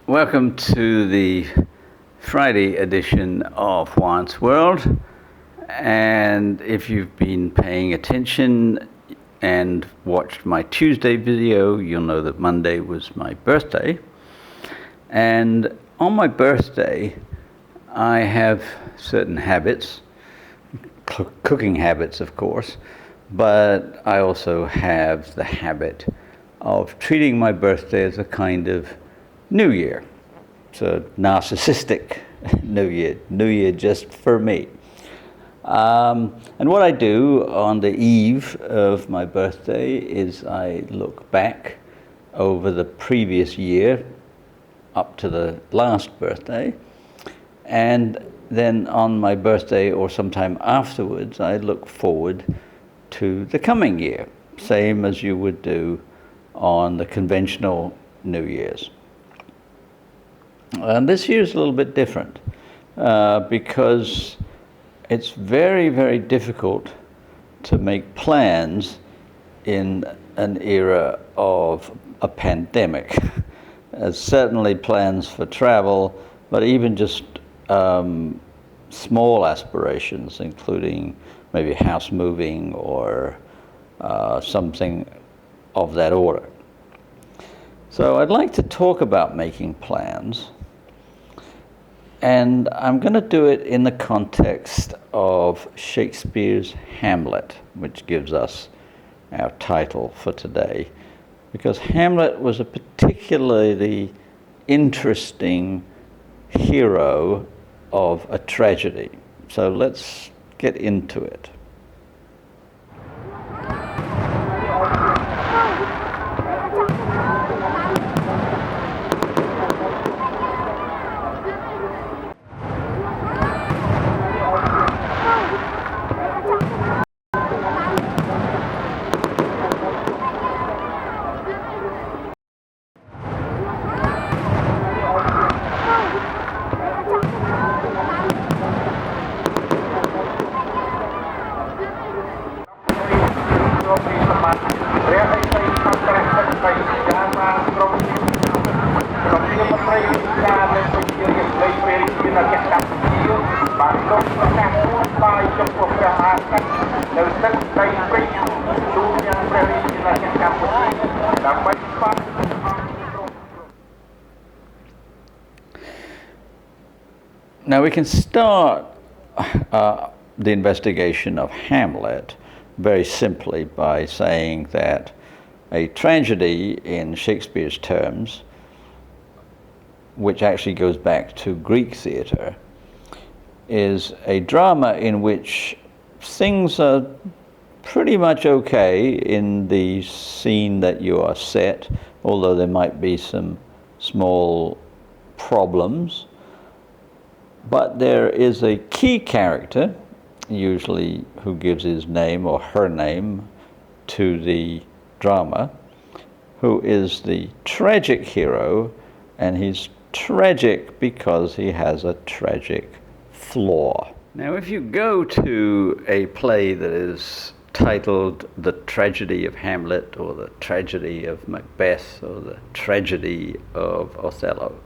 Welcome to the Friday edition of Juan's World. And if you've been paying attention and watched my Tuesday video, you'll know that Monday was my birthday. And on my birthday, I have certain habits, cooking habits, of course, but I also have the habit of treating my birthday as a kind of New Year. It's a narcissistic New Year just for me. And what I do on the eve of my birthday is I look back over the previous year up to the last birthday, and then on my birthday or sometime afterwards I look forward to the coming year, same as you would do on the conventional New Year's. And this year is a little bit different because it's very, very difficult to make plans in an era of a pandemic. Certainly plans for travel, but even just small aspirations, including maybe house moving or something of that order. So I'd like to talk about making plans, and I'm going to do it in the context of Shakespeare's Hamlet, which gives us our title for today, because Hamlet was a particularly interesting hero of a tragedy. So let's get into it. Now we can start the investigation of Hamlet very simply by saying that a tragedy in Shakespeare's terms, which actually goes back to Greek theatre, is a drama in which things are pretty much okay in the scene that you are set, although there might be some small problems. But there is a key character, usually who gives his name or her name to the drama, who is the tragic hero, and he's tragic because he has a tragic flaw. Now, if you go to a play that is titled The Tragedy of Hamlet, or The Tragedy of Macbeth, or The Tragedy of Othello,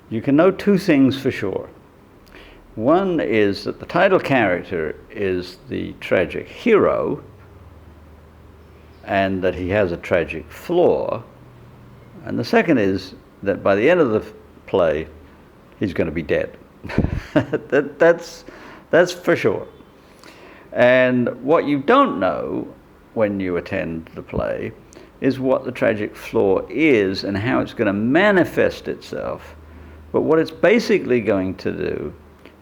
you can know two things for sure. One is that the title character is the tragic hero, and that he has a tragic flaw. And the second is that by the end of the play, he's going to be dead. That's for sure. And what you don't know when you attend the play is what the tragic flaw is and how it's going to manifest itself. But what it's basically going to do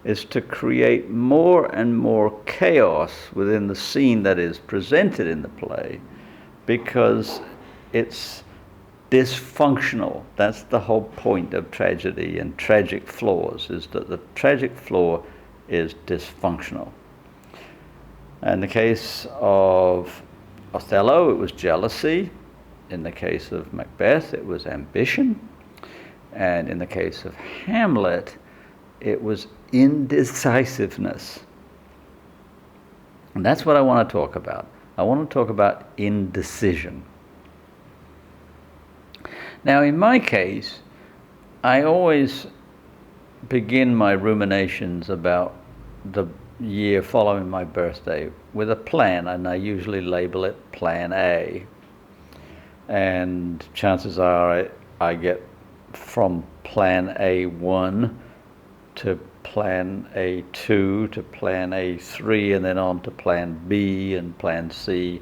is to create more and more chaos within the scene that is presented in the play, because it's dysfunctional. That's the whole point of tragedy and tragic flaws, is that the tragic flaw is dysfunctional. In the case of Othello, it was jealousy. In the case of Macbeth, it was ambition. And in the case of Hamlet, it was indecisiveness. And that's what I want to talk about. I want to talk about indecision. Now, in my case, I always begin my ruminations about the year following my birthday with a plan, and I usually label it Plan A. And chances are I get from Plan A1 to Plan A2 to Plan A3 and then on to Plan B and Plan C.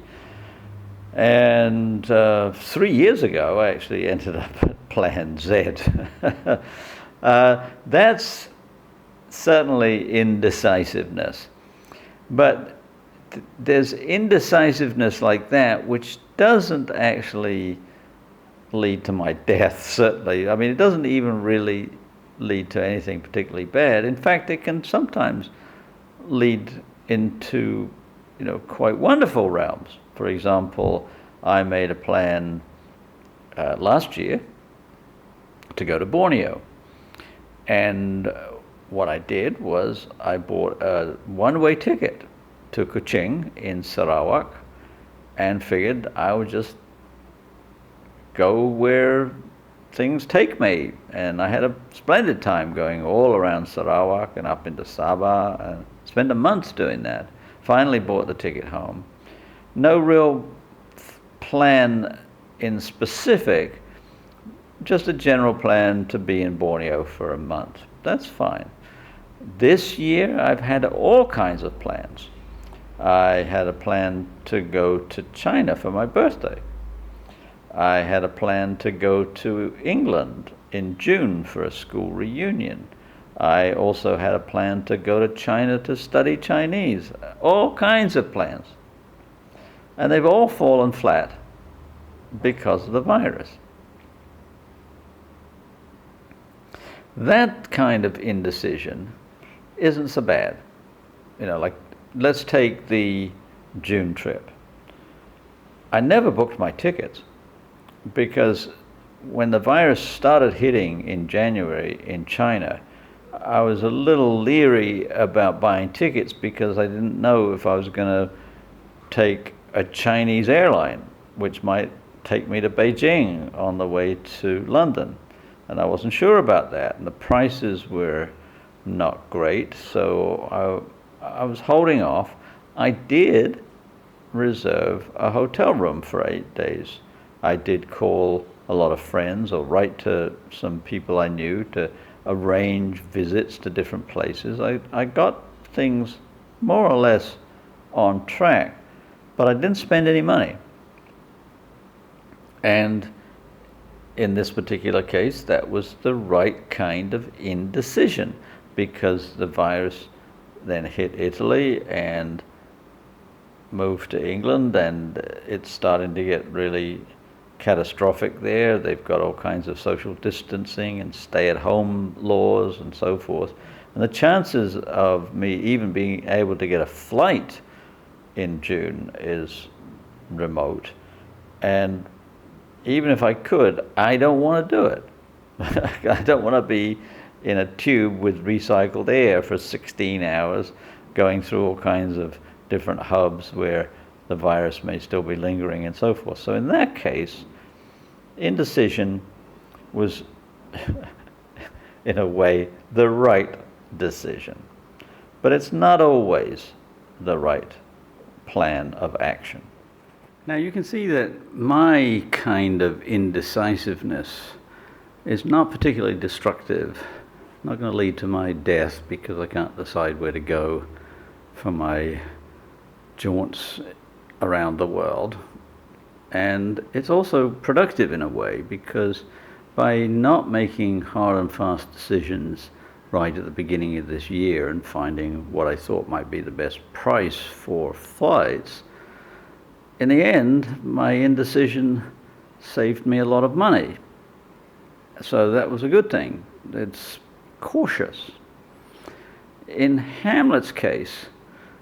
And 3 years ago, I actually ended up at Plan Z. That's certainly indecisiveness. But there's indecisiveness like that which doesn't actually lead to my death, certainly. I mean, it doesn't even really lead to anything particularly bad. In fact, it can sometimes lead into, quite wonderful realms. For example, I made a plan last year to go to Borneo. And what I did was I bought a one-way ticket to Kuching in Sarawak and figured I would just go where things take me. And I had a splendid time going all around Sarawak and up into Sabah and spent a month doing that. Finally bought the ticket home. No real plan in specific, just a general plan to be in Borneo for a month. That's fine. This year I've had all kinds of plans. I had a plan to go to China for my birthday. I had a plan to go to England in June for a school reunion. I also had a plan to go to China to study Chinese. All kinds of plans. And they've all fallen flat because of the virus. That kind of indecision isn't so bad. Let's take the June trip. I never booked my tickets because when the virus started hitting in January in China, I was a little leery about buying tickets because I didn't know if I was going to take a Chinese airline, which might take me to Beijing on the way to London. And I wasn't sure about that. And the prices were not great, so I was holding off. I did reserve a hotel room for 8 days. I did call a lot of friends or write to some people I knew to arrange visits to different places. I got things more or less on track, but I didn't spend any money. And in this particular case, that was the right kind of indecision, because the virus then hit Italy and moved to England, and it's starting to get really catastrophic there. They've got all kinds of social distancing and stay-at-home laws and so forth. And the chances of me even being able to get a flight in June is remote. And even if I could, I don't want to do it. I don't want to be in a tube with recycled air for 16 hours going through all kinds of different hubs where the virus may still be lingering and so forth. So in that case, indecision was, in a way, the right decision. But it's not always the right plan of action. Now you can see that my kind of indecisiveness is not particularly destructive. Not going to lead to my death because I can't decide where to go for my jaunts around the world. And it's also productive in a way, because by not making hard and fast decisions right at the beginning of this year and finding what I thought might be the best price for flights, in the end, my indecision saved me a lot of money. So that was a good thing. It's cautious. In Hamlet's case,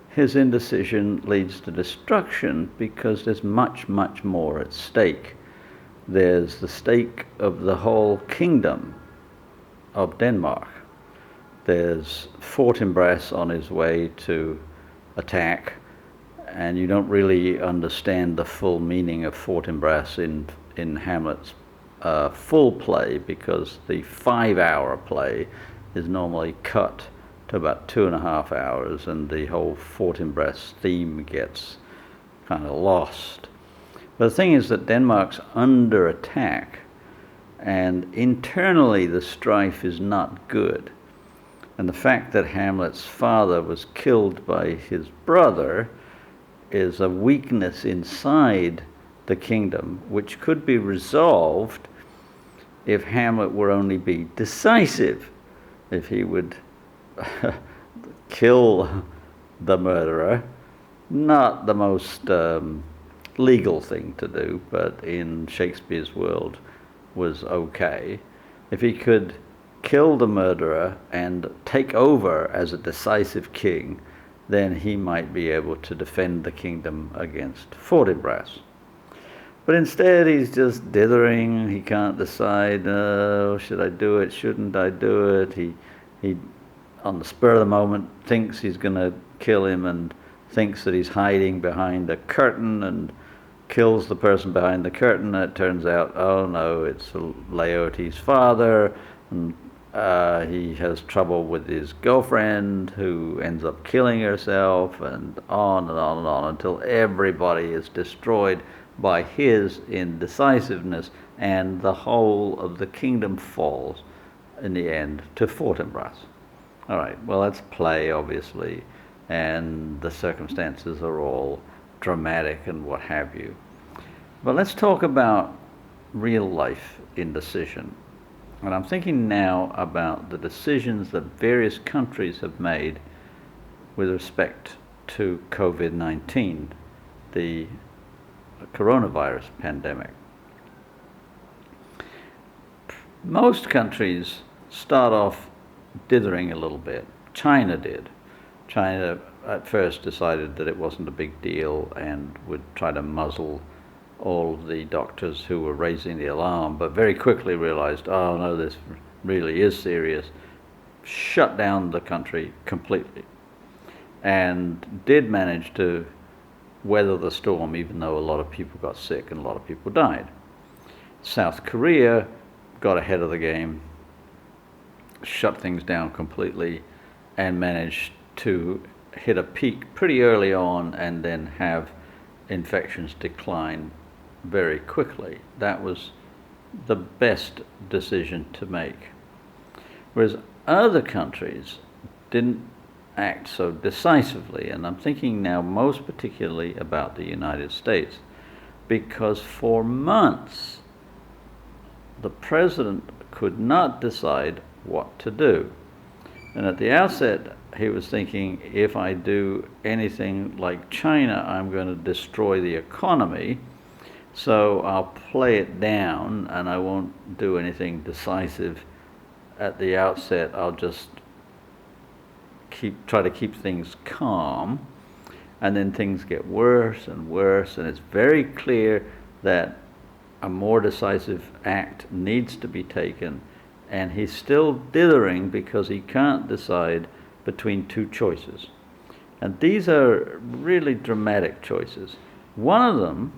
his indecision leads to destruction because there's much, much more at stake. There's the stake of the whole kingdom of Denmark. There's Fortinbras on his way to attack, and you don't really understand the full meaning of Fortinbras in Hamlet's full play, because the 5-hour play is normally cut to about 2.5 hours, and the whole Fortinbras theme gets kind of lost. But the thing is that Denmark's under attack, and internally the strife is not good. And the fact that Hamlet's father was killed by his brother is a weakness inside the kingdom, which could be resolved if Hamlet were only be decisive, if he would kill the murderer. Not the most legal thing to do, but in Shakespeare's world was okay. If he could kill the murderer and take over as a decisive king, then he might be able to defend the kingdom against Fortinbras. But instead he's just dithering. He can't decide, should I do it, shouldn't I do it? He on the spur of the moment thinks he's going to kill him, and thinks that he's hiding behind a curtain, and kills the person behind the curtain, and it turns out, oh no, it's Laertes' father, and he has trouble with his girlfriend, who ends up killing herself, and on and on and on, until everybody is destroyed by his indecisiveness, and the whole of the kingdom falls in the end to Fortinbras. All right, well, that's play, obviously, and the circumstances are all dramatic and what have you. But let's talk about real life indecision. And I'm thinking now about the decisions that various countries have made with respect to COVID-19, the coronavirus pandemic. Most countries start off dithering a little bit. China did. China at first decided that it wasn't a big deal and would try to muzzle all of the doctors who were raising the alarm, but very quickly realized, oh no, this really is serious, shut down the country completely, and did manage to weather the storm, even though a lot of people got sick and a lot of people died. South Korea got ahead of the game, shut things down completely, and managed to hit a peak pretty early on and then have infections decline very quickly. That was the best decision to make. Whereas other countries didn't act so decisively, and I'm thinking now most particularly about the United States, because for months the president could not decide what to do. And at the outset, he was thinking, if I do anything like China, I'm going to destroy the economy, so I'll play it down and I won't do anything decisive at the outset. I'll just try to keep things calm, and then things get worse and worse, and it's very clear that a more decisive act needs to be taken, and he's still dithering because he can't decide between two choices. And these are really dramatic choices. One of them,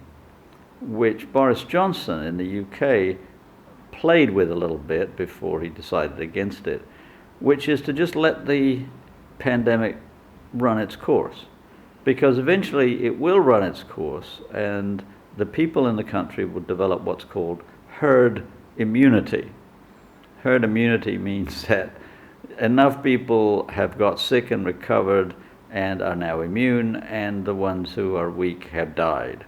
which Boris Johnson in the UK played with a little bit before he decided against it, which is to just let the pandemic run its course. Because eventually it will run its course, and the people in the country will develop what's called herd immunity. Herd immunity means that enough people have got sick and recovered and are now immune, and the ones who are weak have died.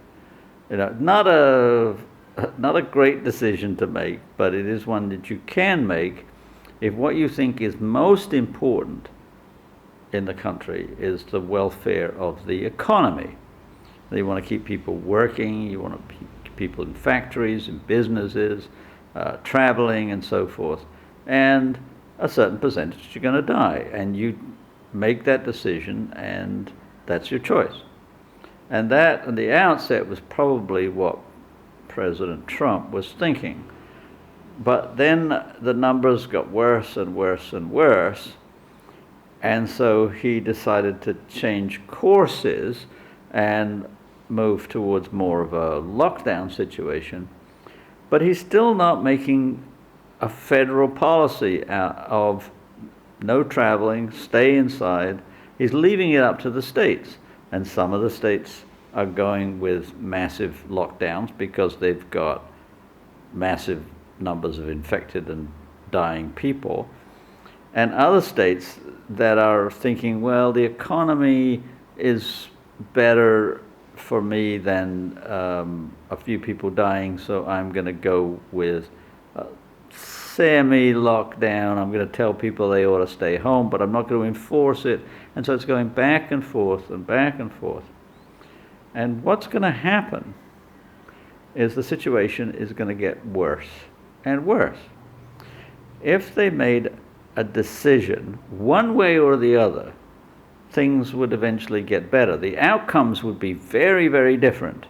You know, not a great decision to make, but it is one that you can make if what you think is most important in the country is the welfare of the economy. You want to keep people working, you want to keep people in factories, in businesses, traveling and so forth, and a certain percentage are going to die, and you make that decision, and that's your choice. And that, at the outset, was probably what President Trump was thinking. But then the numbers got worse and worse and worse, and so he decided to change courses and move towards more of a lockdown situation. But he's still not making a federal policy out of no traveling, stay inside. He's leaving it up to the states. And some of the states are going with massive lockdowns because they've got massive numbers of infected and dying people. And other states that are thinking, well, the economy is better for me than a few people dying, so I'm going to go with semi-lockdown. I'm going to tell people they ought to stay home, but I'm not going to enforce it. And so it's going back and forth and back and forth. And what's going to happen is the situation is going to get worse and worse. If they made a decision one way or the other, things would eventually get better. The outcomes would be very, very different.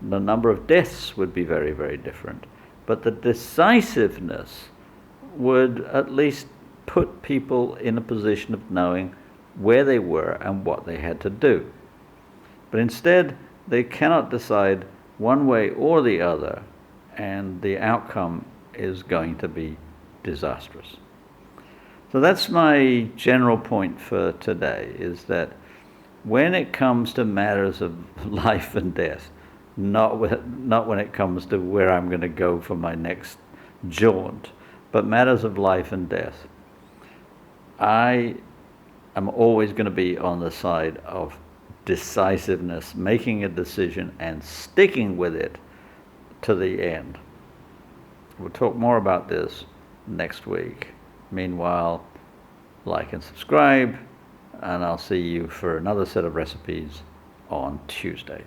The number of deaths would be very, very different. But the decisiveness would at least put people in a position of knowing where they were and what they had to do. But instead, they cannot decide one way or the other, and the outcome is going to be disastrous. So that's my general point for today, is that when it comes to matters of life and death, not when it comes to where I'm going to go for my next jaunt, but matters of life and death, I am always going to be on the side of decisiveness, making a decision and sticking with it to the end. We'll talk more about this next week. Meanwhile, like and subscribe, and I'll see you for another set of recipes on Tuesday.